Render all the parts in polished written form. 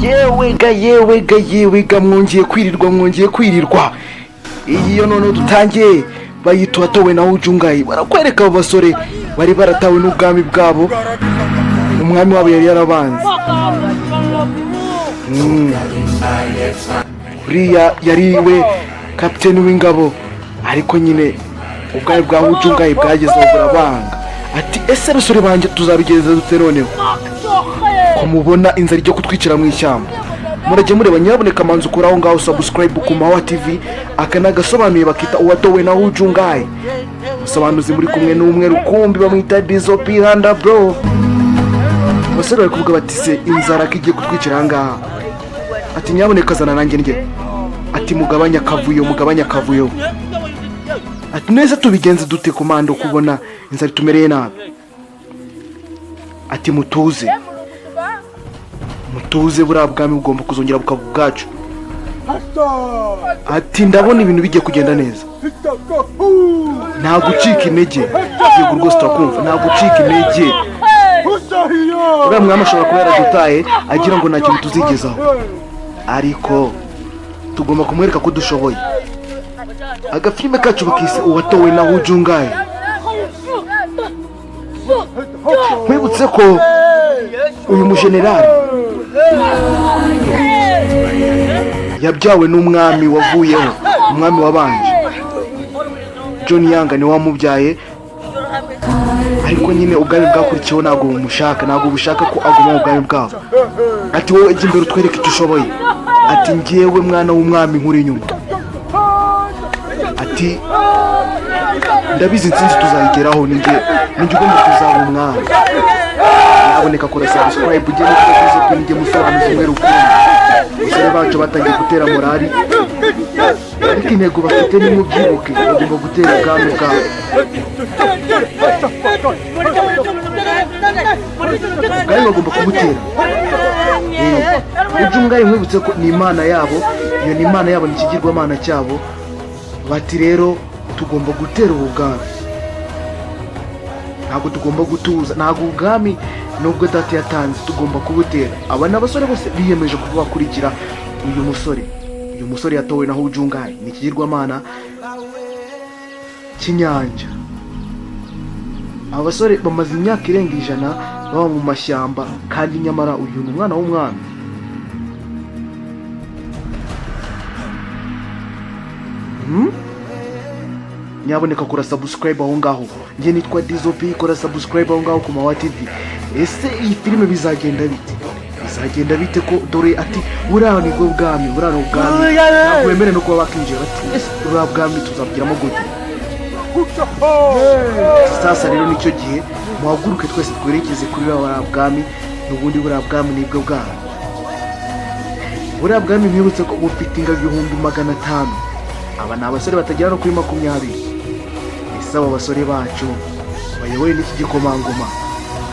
yewe ga mwongeye kwirirwa iyi yo none dutangiye bayita uwatowe na hujungayi. Barakwereka abo basore bari baratawe n'ubwami bwabo, umwami wabo yari yarabanze. Uriya yariwe kapiteni w'ingabo, ariko nyine ubwami bwa hujungayi bwagezeho burabanga. Ati ese basore banje tuzabigeza dute noneho ko mubona inzara ryo kutwicira mu ishyamba? Murajye mureba nyaboneka manzu kuraho ngaho subscribe ku Amahwa TV, akana gasobanuye bakita uwatowe na hujungayi. Musobanuzi muri kumwe n'umwe rukumbi bamwita Dizopi handa bro. Basore bari kuvuga bati se inzara kigiye kutwicira ngaha. Ati nyaboneka zana nanjye ndye. Ati mugabanya kavuyo. Ati neza tubigenze dute komando kubona inzara tumereye nabi? Ati mutuze buriya bwami bugomba kuzongera bukaba ubwacu. Ati ndabona ibintu bigiye kugenda neza, nta gucika intege. Yego rwose turakumva, nta gucika intege. Uriya mwami ashobora kuba yaradutaye agira ngo nta kintu tuzigezaho, ariko tugomba kumwereka ko dushoboye. Agafilime kacu bakise uwatowe na hujungayi. Mwibutse ko uyu mujenerali yabyawe n'umwami wavuyeho, umwami wabanje. John Yanga ni wamubyaye, ariko nyine ubwami bwakurikiyeho ntabwo bushaka ko aguma mu bwami bwabo. Ati wowe ejya imbere utwereke icyo ushoboye. Ati njyewe mwana w'umwami nkuri inyuma. Ati ndabizi insinzi tuzayigeraho, ninjye ugomba kuzaba umwami. Naboneka kora subscribe ugende kugize kwinjye musobanuzi umwe rukumbi. Basore bacu batangiye gutera morali, ariko intego bafite ni mubyibuke, bagomba gutera ubwami bwabo. Ubwami bagomba kubutera. Hujungayi mwibutse ko ni imana yabo, iyo ni imana yabo, ni ikigirwamana cyabo. Bati rero tugomba gutera ubu bwami, ntabwo tugomba gutuza. Ntabwo ubwami nubwo data yatanze tugomba kubutera. Aba n'abasore bose biyemeje kuba bakurikira uyu musore yatowe na hujungayi. Ni ikigirwamana cy'inyanja. Aba basore bamaze imyaka irenga 100 baba mu mashyamba, kandi nyamara uyu ni umwana w'umwami. Nyaboneka kora subscribe aho ngaho. Nge nitwa Dizopi, kora subscribe aho ngaho ku Amahwa TV. Ese iyi filime bizagenda bite ko dore ati buriya ni bwo bwami, ntabwo wemere no kuba bakinjira. Ati ese buriya bwami tuzabwiramo gute? Sasa rero nicyo gihe muhaguruke twese twerekeze kuri buriya bwami. N'ubundi buriya bwami ni bwo bwami. Buriya bwami mwibutse ko bufite ingabo 500. Aba ni abasore batagera no kuri 20. Ese aba basore bacu bayoboye n'iki gikomangoma,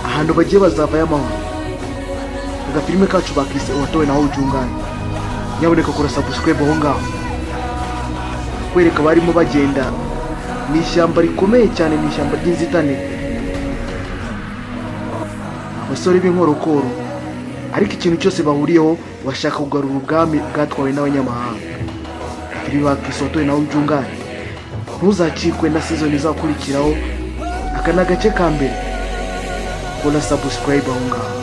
ahantu bagiye bazavayo amahoro. Agafilime kacu bakise uwatowe na hujungayi. Nyaboneka kora subscribe aho ngaho, kwereka barimo bagenda mu ishyamba rikomeye cyane, mu ishyamba ry'inzitane. Abasore b'inkorokoro, ariko ikintu cyose bahuriyeho bashaka kugarura ubwami bwatwawe n'abanyamahanga. Filime bakise uwatowe na hujungayi. Ntuzakikwe na season izakurikiraho. Aka ni agace ka mbere. Kora subscribe aho ngaho.